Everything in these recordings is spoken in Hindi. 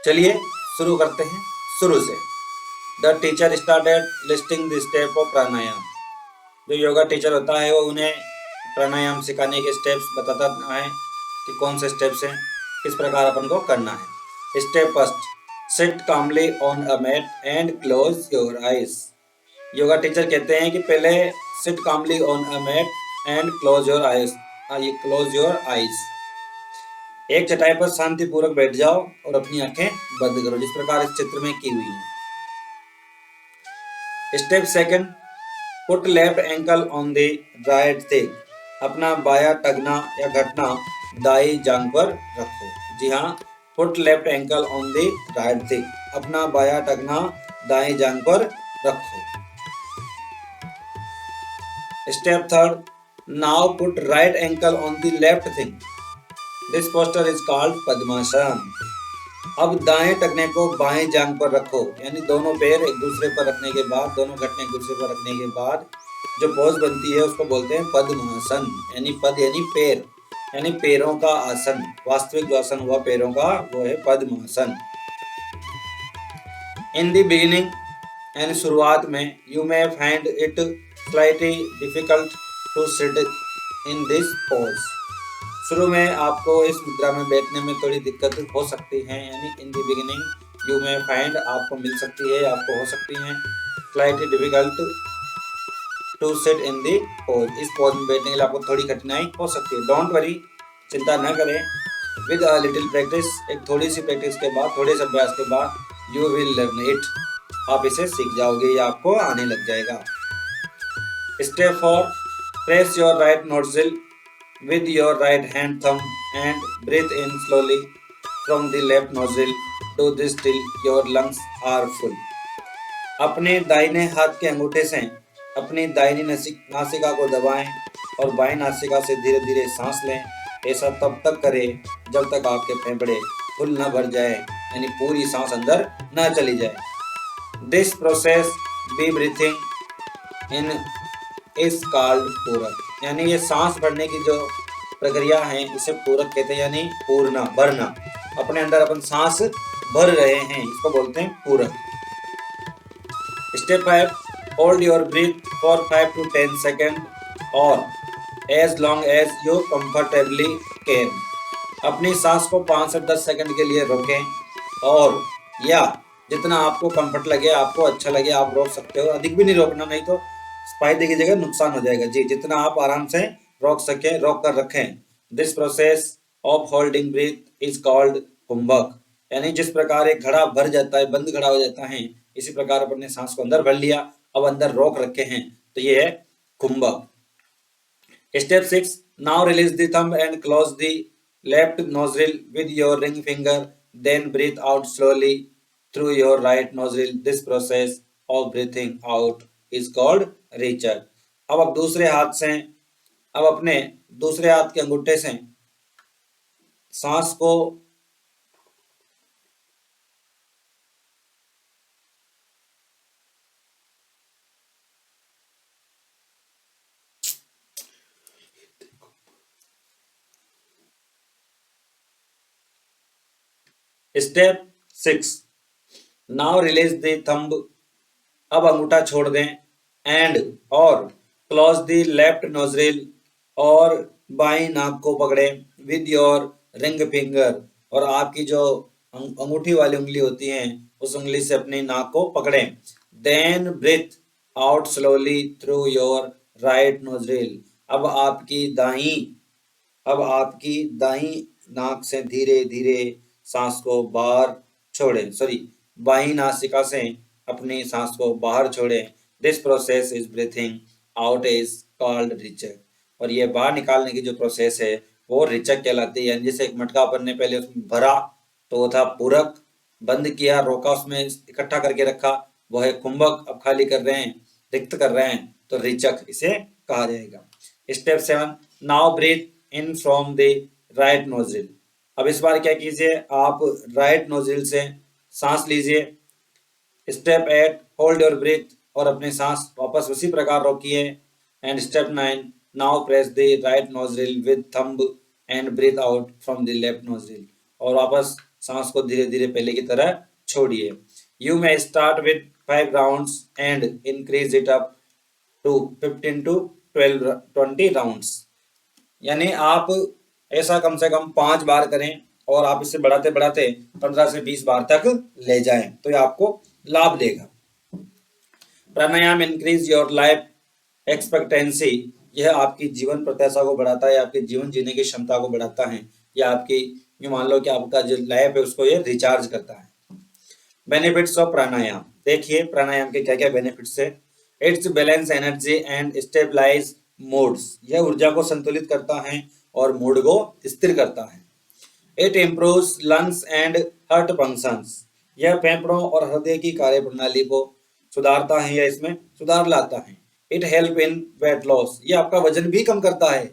चलिए शुरू करते हैं शुरू से। The teacher started listing the step of pranayama. जो योगा टीचर होता है वो उन्हें प्राणायाम सिखाने के स्टेप्स बताता है कि कौन से स्टेप्स हैं, किस प्रकार अपन को करना है। Step first, sit calmly on a mat and close your eyes. Yoga teacher कहते हैं कि पहले sit calmly on a mat and close your eyes. Close your eyes. एक चटाई पर शांति पूर्वक बैठ जाओ और अपनी आंखें बंद करो, जिस प्रकार इस चित्र में की हुई है। Step second, put left ankle on the right थिग। अपना बायां टखना या घुटना दाई जांघ पर रखो। जी हाँ, put left ankle on the right थिग। अपना बायां टखना दाई जांघ पर रखो। Step third, now put right ankle on the left थिग। दिस पोस्टर इज कॉल्ड पद्मासन। अब दाएं टखने को बाएं जांघ पर रखो, यानी दोनों पैर एक दूसरे पर रखने के बाद, दोनों घुटने एक दूसरे पर रखने के बाद जो पोज बनती है उसको बोलते हैं पद्मासन। यानी पद यानी पैर, यानी पैरों का आसन। वास्तविक जो आसन हुआ पैरों का वो है पद्मासन। इन द बिगिनिंग, यानी शुरुआत में, you may find it slightly difficult to sit in this pose. शुरू में आपको इस मुद्रा में बैठने में थोड़ी दिक्कत हो सकती है, यानी in the beginning you may find आपको मिल सकती है, आपको हो सकती है slightly difficult to sit in the pose. इस पोज में बैठने के लिए आपको थोड़ी कठिनाई हो सकती है। डोंट वरी, चिंता न करें। विद अ लिटिल प्रैक्टिस, एक थोड़ी सी प्रैक्टिस के बाद, थोड़े से अभ्यास के बाद यू विल लर्न इट। आप इसे सीख जाओगे, या आपको आने लग जाएगा। Step 4, press your right nostril with your right hand thumb and breathe in slowly from the left nostril. Do this till your lungs are full. अपने दाहिने हाथ के अंगूठे से अपनी दाहिनी नासिका को दबाएं और बाएं नासिका से धीरे धीरे सांस लें। ऐसा तब तक करें जब तक आपके फेफड़े फुल न भर जाए, यानी पूरी सांस अंदर न चली जाए। This process be breathing in is called puraka. यानी ये सांस भरने की जो प्रक्रिया है इसे पूरक कहते हैं, यानी पूर्णा, भरना। अपने अंदर अपन सांस भर रहे हैं, इसको बोलते हैं पूरक। Step 5, hold your breath for 5 to 10 second और as long as you comfortably can. अपनी सांस को 5 से 10 सेकेंड के लिए रोकें, और या जितना आपको कंफर्ट लगे, आपको अच्छा लगे, आप रोक सकते हो। अधिक भी नहीं रोकना, नहीं तो फायदे की जगह नुकसान हो जाएगा। जी, जितना आप आराम से रोक सके रोक कर रखें। This process of holding breath is called kumbhaka. यानी जिस प्रकार एक घड़ा भर जाता है, बंद घड़ा हो जाता है, इसी प्रकार अपने सांस को अंदर भर लिया, अब अंदर रोक रखे हैं, तो ये है कुंभक। Step 6, now release the thumb and close the left nostril with your ring finger, then breathe out slowly through your right nostril. This process of breathing out is called rechaka. अब दूसरे हाथ से, अब अपने दूसरे हाथ के अंगूठे से सांस को step 6, now release the thumb. अब अंगूठा छोड़ दें, एंड और क्लोज द लेफ्ट नोस्ट्रिल और बाई नाक को पकड़े विद योर रिंग फिंगर, और आपकी जो अंगूठी वाली उंगली होती है उस उंगली से अपनी नाक को पकड़ें। Then breathe out slowly through your right nostril. अब आपकी दाई नाक से धीरे धीरे सांस को बाहर छोड़ें, बाई नासिका से अपनी सांस को बाहर छोड़ें। This process is breathing out is called rechaka. और ये बाहर निकालने की जो प्रोसेस है वो रिचक कहलाती है। जैसे एक मटका अपन ने पहले उसमें भरा तो वो था पूरक, बंद किया, रोका, उसमें इकट्ठा करके रखा, वो है कुंभक। अब खाली कर रहे हैं, रिक्त कर रहे हैं, तो रिचक इसे कहा जाएगा। Step 7, now breathe in from the right nostril. अब इस बार क्या कीजिए, आप राइट नोस्ट्रिल से सांस लीजिए। स्टेप 8, होल्ड योर ब्रीथ और अपनी सांस वापस उसी प्रकार रोकिए। And step 9, now press the right nostril with thumb and breathe out from the left nostril. और वापस सांस को धीरे धीरे पहले की तरह छोड़िए। You may start with 5 rounds and increase it up to 15 to 20 rounds. यानी आप ऐसा कम से कम 5 बार करें और आप इसे बढ़ाते बढ़ाते 15 से 20 बार तक ले जाएं तो ये आपको लाभ देगा। प्राणायाम इंक्रीज योर लाइफ एक्सपेक्टेंसी, यह आपकी जीवन प्रत्याशा को बढ़ाता है, आपके जीवन जीने की क्षमता को बढ़ाता है, या आपकी ये मान लो कि आपका जो लाइफ है उसको ये रिचार्ज करता है। बेनिफिट्स ऑफ प्राणायाम, देखिए प्राणायाम के क्या क्या बेनिफिट्स है। It's balance energy and stabilize moods, यह ऊर्जा को संतुलित करता है और मूड को स्थिर करता है। It improves lungs and heart functions, यह फेफड़ों और हृदय की कार्यप्रणाली को सुधारता है या इसमें सुधार लाता है। It help in weight loss, यह आपका वजन भी कम करता है।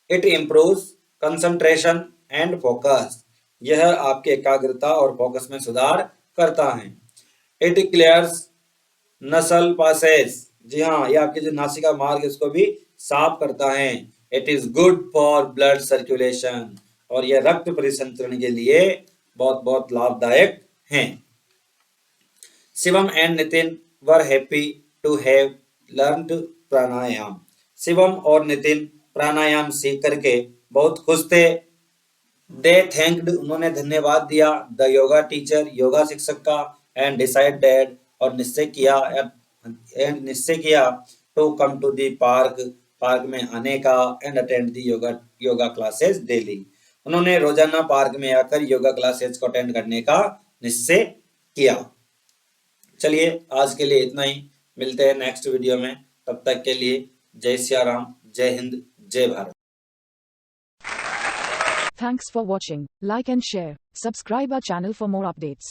It improves concentration and focus, यह आपकी एकाग्रता और फोकस में सुधार करता है। इट क्लियर्स नसल पासेज, जी हाँ, ये आपके जो नासिका मार्ग इसको भी साफ करता है। It is good for blood circulation, और यह रक्त परिसंचरण के लिए बहुत बहुत लाभदायक है। Shivam and Nitin were happy to have learned pranayama, Shivam और नितिन प्राणायाम सीख करके बहुत खुश थे। दे थैंक्ड, उन्होंने धन्यवाद दिया, द योगा टीचर, योगा शिक्षक का, एंड डिसाइडेड, और निश्चय किया to come to the park, park में आने का, and attend the yoga classes daily, उन्होंने रोजाना पार्क में आकर योगा क्लासेस को अटेंड करने का निश्चय किया। चलिए आज के लिए इतना ही, मिलते हैं नेक्स्ट वीडियो में, तब तक के लिए जय सिया राम, जय हिंद, जय Bharat. Thanks for watching. Like and share. Subscribe our channel for more updates.